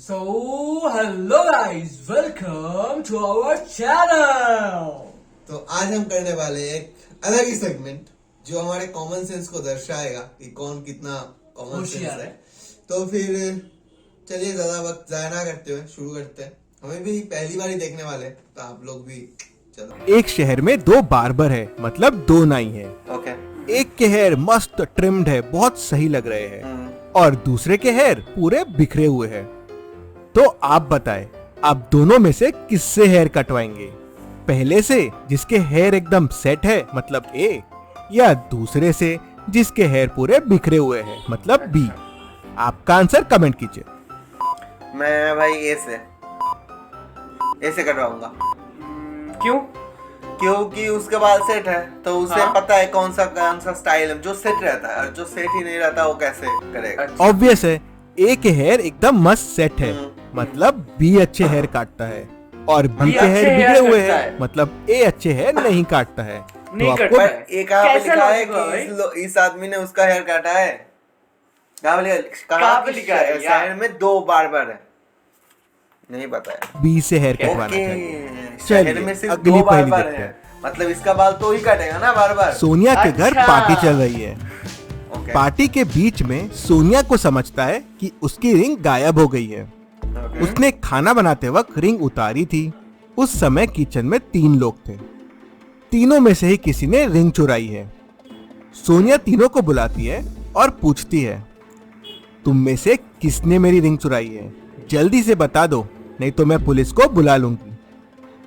So, hello guys, welcome to our channel. तो आज हम करने वाले एक अलग ही सेगमेंट जो हमारे कॉमन सेंस को दर्शाएगा कि कौन कितना कॉमन सेंस है। तो फिर चलिए ज्यादा वक्त जाया ना करते हुए शुरू करते हैं। हमें भी पहली बार ही देखने वाले हैं, तो आप लोग भी चलो। एक शहर में दो बार्बर है, मतलब दो नाई है। ओके। एक के हेयर मस्त ट्रिम्ड है, बहुत सही लग रहे हैं, और दूसरे के हेयर पूरे बिखरे हुए हैं। तो आप बताएं, आप दोनों में से किससे हेयर कटवाएंगे? पहले से जिसके हेयर एकदम सेट है, मतलब ए, या दूसरे से जिसके हेयर पूरे बिखरे हुए हैं, मतलब बी? आपका आंसर कमेंट कीजिए। मैं भाई ए से कटवाऊंगा। क्यों? क्योंकि उसके बाल सेट है, तो उसे हाँ? पता है कौन सा स्टाइल है जो सेट रहता है, और जो सेट ही नहीं रहता वो कैसे करेगा। ऑब्वियस है, ए के हेयर एकदम मस्त सेट है, मतलब बी अच्छे हेयर काटता है, और बी के हेयर बिगड़े हुए हैं, मतलब ए अच्छे हेयर नहीं काटता है। नहीं तो काटता आपको है। ये कहाँ पे कैसे लिखा है लॉजिक कि इस आदमी ने उसका हेयर काटा है? कहाँ पे लिखा है? शहर में दो बार्बर है, नहीं पता है। बी से हेयर कटवाना ओके, चाहिए। शहर में सिर्फ अगली दो पहेली बार्बर देखते है, हैं। मतलब इसका बाल तो ही काटेगा ना बार बार। सोनिया के घर अच्छा। पार्टी चल रही है। ओके। पार्टी के बीच में सोनिया को समझता है कि उसकी रिंग गायब हो गई है। ओके। उसने खाना बनाते वक्त रिंग उतारी थी। उस समय किचन में 3 लोग थे। तीनों में से ही किसी ने रिंग चुराई है। सोनिया तीनों को बुलाती है और पूछती है, तुम में से किसने मेरी रिंग चुराई है? जल्दी से बता दो, नहीं तो मैं पुलिस को बुला लूंगी।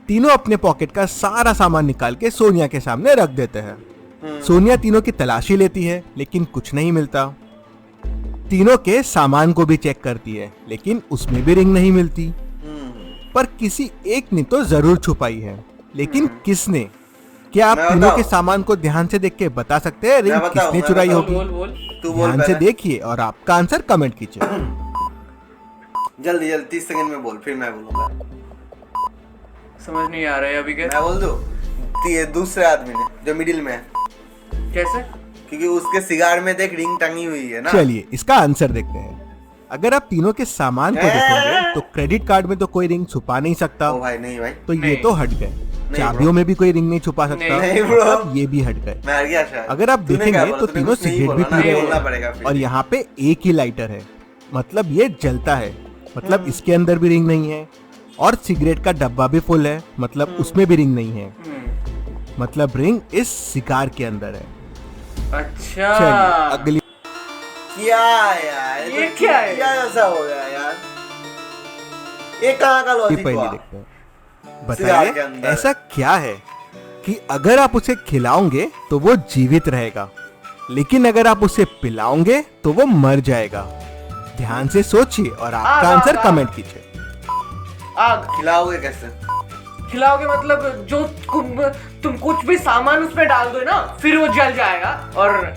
तीनों अपने पॉकेट का सारा सामान निकाल के सोनिया के सामने रख देते हैं। सोनिया तीनों की तलाशी लेती है, लेकिन कुछ नहीं मिलता। तीनों के सामान को भी चेक करती है, लेकिन उसमें भी रिंग नहीं मिलती। पर किसी एक ने तो जरूर छुपाई है, लेकिन किसने? क्या आप मैं तीनों बताऊं? के सामान को ध्यान से देख के बता सकते हैं रिंग मैं बताऊं, किसने मैं चुराई बताऊं। होगी? बोल। तू बोल ध्यान से पहले। देखिए और आपका आंसर कमेंट कीजिए। जल्दी 30 सेकंड में बोल, फिर मैं बोलूंगा। समझ नहीं आ रहा है अभी मैं कैसे? बोल दूं? ये दूसरे आदमी ने जो मिडिल में है, कैसे? क्योंकि उसके सिगार में देख रिंग टंगी हुई है ना। चलिए इसका आंसर देखते हैं। अगर आप तीनों के सामान को देखोगे तो क्रेडिट कार्ड में तो कोई रिंग छुपा नहीं सकता, ओ भाई नहीं भाई, तो ये नहीं। तो हट गए। चाबियों में भी कोई रिंग नहीं छुपा सकता, नहीं ब्रो। मतलब ये भी हट गए। मैं हार गया शायद। अगर आप तूने क्या देखेंगे बोला? तो तूने तीनों कुछ नहीं सिगरेट भी बोला ना, पी रहे बोलना हैं, पड़ेगा फिर। और यहाँ पे एक ही लाइटर है, मतलब ये जलता है, मतलब इसके अंदर भी रिंग नहीं है। और सिगरेट का डब्बा भी फुल है, मतलब उसमें भी रिंग नहीं है, मतलब रिंग इस सिगार के अंदर है। अच्छा। चलिए अगली क्या यार, ये तो क्या है? क्या ऐसा हो गया यार? ये कहाँ का लॉजिक पहली हुआ? देखते हैं। सिगार के बताइए अंदर। ऐसा क्या है कि अगर आप उसे खिलाओगे तो वो जीवित रहेगा, लेकिन अगर आप उसे पिलाओगे तो वो मर जाएगा? ध्यान से सोचिए और आपका आंसर कमेंट कीजिए। आग खिलाओगे कैसे? खिलाओगे मतलब जो तुम कुछ भी सामान उसमें डाल दो ना, फिर वो जल जाएगा, और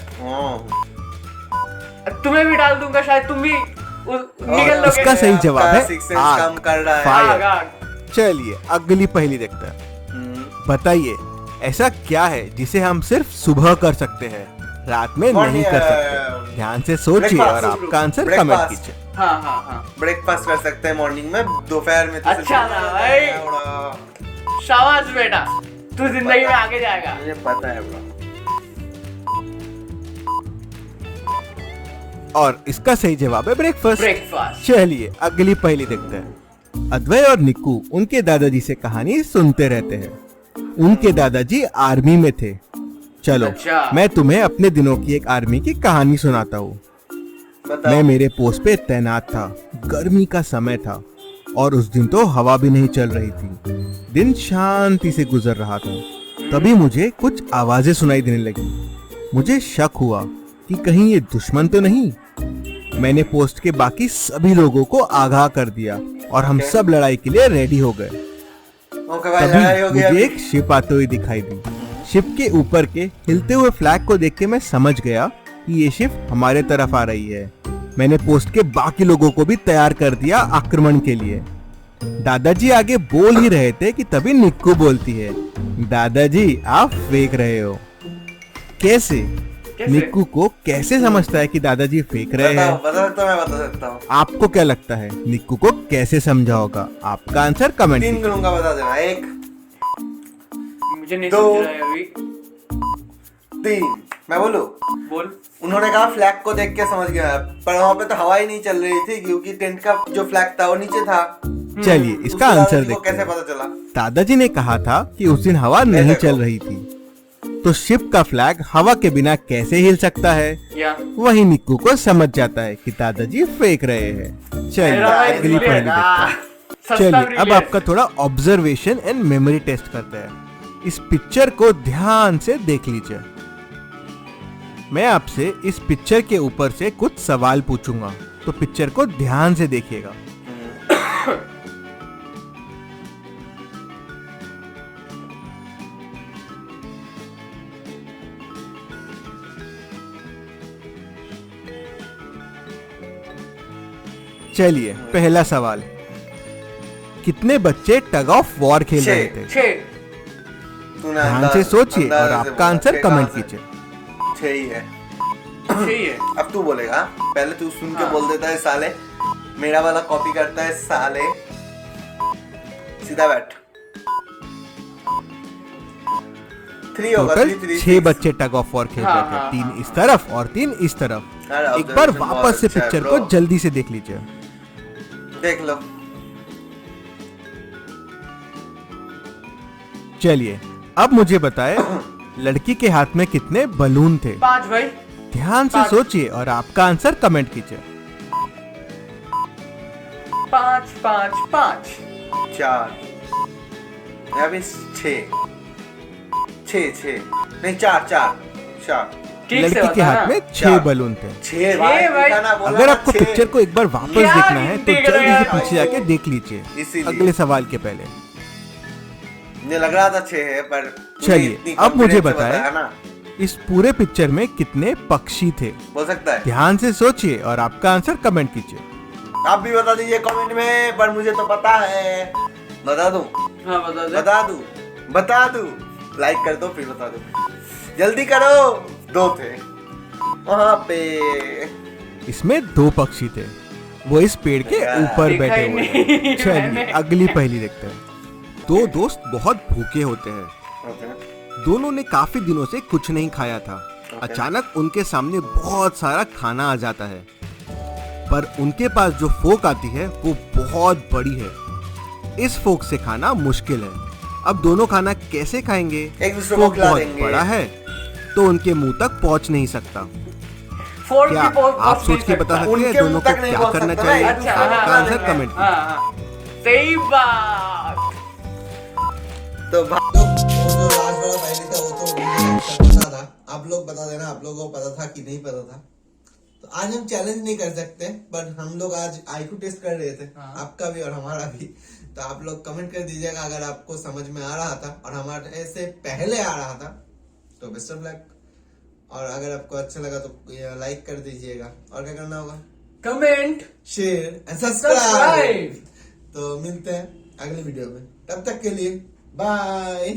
तुम्हें भी डाल दूंगा, शायद तुम भी निकल लोगे। इसका सही जवाब है सिक्स सेंस आग, काम कर रहा है। फायर। आग। चलिए अगली पहेली देखते हैं। बताइए ऐसा क्या है जिसे हम सिर्फ सुबह कर सकते हैं, रात में नहीं कर सकते? ध्यान से सोचिए और आपका आंसर कमेंट कीजिए। हाँ। ब्रेकफास्ट कर सकते हैं मॉर्निंग में, दोपहर में तो अच्छा ना भाई। शाबाश बेटा, तू जिंदगी में आगे जाएगा। मुझे पता है ब्रो। और इसका सही जवाब है ब्रेकफास्ट। ब्रेकफास्ट। चलिए अगली पहेली देखते हैं। अद्वैय और निक्कू उनके दादाजी से कहानी सुनते रहते हैं। उनके दादाजी आर्मी में थे। चलो अच्छा। मैं तुम्हें अपने दिनों की एक आर्मी की कहानी सुनाता हूँ। बताओ। मैं मेरे पोस्ट पे तैनात था। गर्मी का समय था और उस दिन तो हवा भी नहीं चल रही थी। दिन शांति से गुजर रहा था। तभी मुझे कुछ आवाजें सुनाई देने लगी। मुझे शक हुआ कि कहीं ये दुश्मन तो नहीं। मैंने पोस्ट के बाकी सभी लोगों को आगाह कर दिया और हम सब लड़ाई के लिए रेडी हो गए। ओके भाई, लड़ाई हो तभी गया। मुझे एक शिप आते हुए दिखाई दी। शिप के ऊपर के हिलते हुए फ्लैग को देख के मैं समझ गया कि ये शिप हमारे तरफ आ रही है। मैंने पोस्ट के बाकी लोगों को भी तैयार कर दिया आक्रमण के लिए। दादाजी आगे बोल ही रहे थे कि तभी निक्कू बोलती है, दादाजी आप फेंक रहे हो। कैसे? कैसे? निक्कू को कैसे समझता है कि दादाजी फेंक रहे हैं? बता सकता हूँ, मैं बता सकता हूँ। आपको क्या लगता है निक्कू को कैसे समझा होगा? आपका आंसर कमेंट 3 कीजिए। गिनूंगा, बता देना। 1 मुझे नहीं दो। समझ रहा है अभी। 3। मैं बोलूं? बोल। उन्होंने कहा फ्लैग को देख के समझ गया, पर वहाँ पे तो हवा ही नहीं चल रही थी क्योंकि टेंट का जो फ्लैग था वो नीचे था। चलिए इसका उसको आंसर दादाजी को देखते कैसे हैं। पता चला? दादाजी ने कहा था कि उस दिन हवा नहीं देखो। चल रही थी, तो शिप का फ्लैग हवा के बिना कैसे हिल सकता है? या वही निक्कू को समझ जाता है कि दादाजी फेंक रहे हैं। चलिए मेरा भाई अगली इसलिए पहेली देखते हैं। सस्ता चलिए अब ब्रिलियंट। आपका थोड़ा ऑब्जर्वेशन एंड मेमोरी टेस्ट करते हैं। इस पिक्चर को ध्यान से देख लीजिए। मैं आपसे इस पिक्चर के ऊपर से कुछ सवाल पूछूंगा, तो पिक्चर को ध्यान से देखिएगा। चलिए पहला सवाल, कितने बच्चे टग ऑफ वॉर खेल रहे थे? 6। तूने ध्यान से सोचिए अंदाजे और से आपका बोला। आंसर छह कमेंट कहाँ से? कीजिए। 6 ही है। 6 ही है। अब तू बोलेगा, पहले तू सुन के हाँ। बोल देता है साले, मेरा वाला कॉपी करता है साले। सीधा बैठ। 3 होगा। टोटल 3 6 बच्चे टग ऑफ वॉर खेल हाँ, रहे थे, हाँ, 3 हाँ। इस तरफ और 3 इस तरफ। अरे एक बार observation वापस बहुत से अच्छा है, पिक्चर bro। को जल्दी से देख लीजिए। देख लो। चलिए अब मुझे बताएं, लड़की के हाथ में कितने बलून थे? 5 भाई। ध्यान से 5। सोचिए और आपका आंसर कमेंट कीजिए। 5 5 5। 4 यहाँ भी 6 नहीं 4 ठीक से लड़की के बता हाथ ना। में 6 चार। बलून थे। 6 भाई। अगर आपको पिक्चर को एक बार वापस क्या देखना है तो देख रहे जल्दी हैं से भाई? पीछे जाके देख लीजिए इसीलिए। अगले सवाल के पहले। मुझे लग रहा था 6 है, पर तूने चलिए, इतनी अब मुझे confidence से बताएं। बताया ना। इस पूरे पिक्चर में कितने पक्षी थे? बोल सकता है? ध्यान से सोचिए और आपका आंसर कमेंट कीजिए। आप भी बता दीजिए कमेंट में, पर मुझे तो पता है। बता दूं? हाँ बता दे। बता दूं? लाइक कर दो फिर बता दो। जल्दी करो। 2 थे वहाँ पे। इसमें 2 पक्षी थे, वो इस पेड़ के ऊपर देखा बैठे ही हुए नहीं हैं। चलिए मैंने। अगली पहेली देखते हैं। 2 दोस्त बहुत भूखे होते हैं। दोनों ने काफी दिनों से कुछ नहीं खाया था। अचानक उनके सामने बहुत सारा खाना आ जाता है, पर उनके पास जो फोक आती है वो बहुत बड़ी है। इस फोक से खाना मुश्किल है। अब दोनों खाना कैसे खाएंगे? एक दूसरे को फोक खिला बहुत देंगे। बड़ा है तो उनके मुंह तक पहुंच नहीं सकता। फोर्ड क्या की पोस्ट आप सोच के बता सकते हैं उनके दोनों मुंह को तक नहीं क्या पहुंच करना सकता चाहिए? ना। अच्छा आपका हाँ, आंसर कमेंट कीजिए। हाँ सही बात। तो वो जो लास्ट वाला पहले था वो तो मुझे पता था। आप लोग बता देना, आप लोगों को पता था कि नहीं पता था। तो आज हम चैलेंज नहीं कर सकते, पर हम लोग आज आईक्यू टेस्ट कर रहे थे। हाँ। आपका भी और हमारा भी। तो आप लोग कमेंट कर दीजिएगा अगर आपको समझ में आ रहा था और हमारे से पहले आ रहा था तो बेस्ट ऑफ लक। और अगर आपको अच्छा लगा तो लाइक कर दीजिएगा। और क्या करना होगा? Comment share and subscribe. तो मिलते हैं अगले वीडियो में, तब तक के लिए बाय।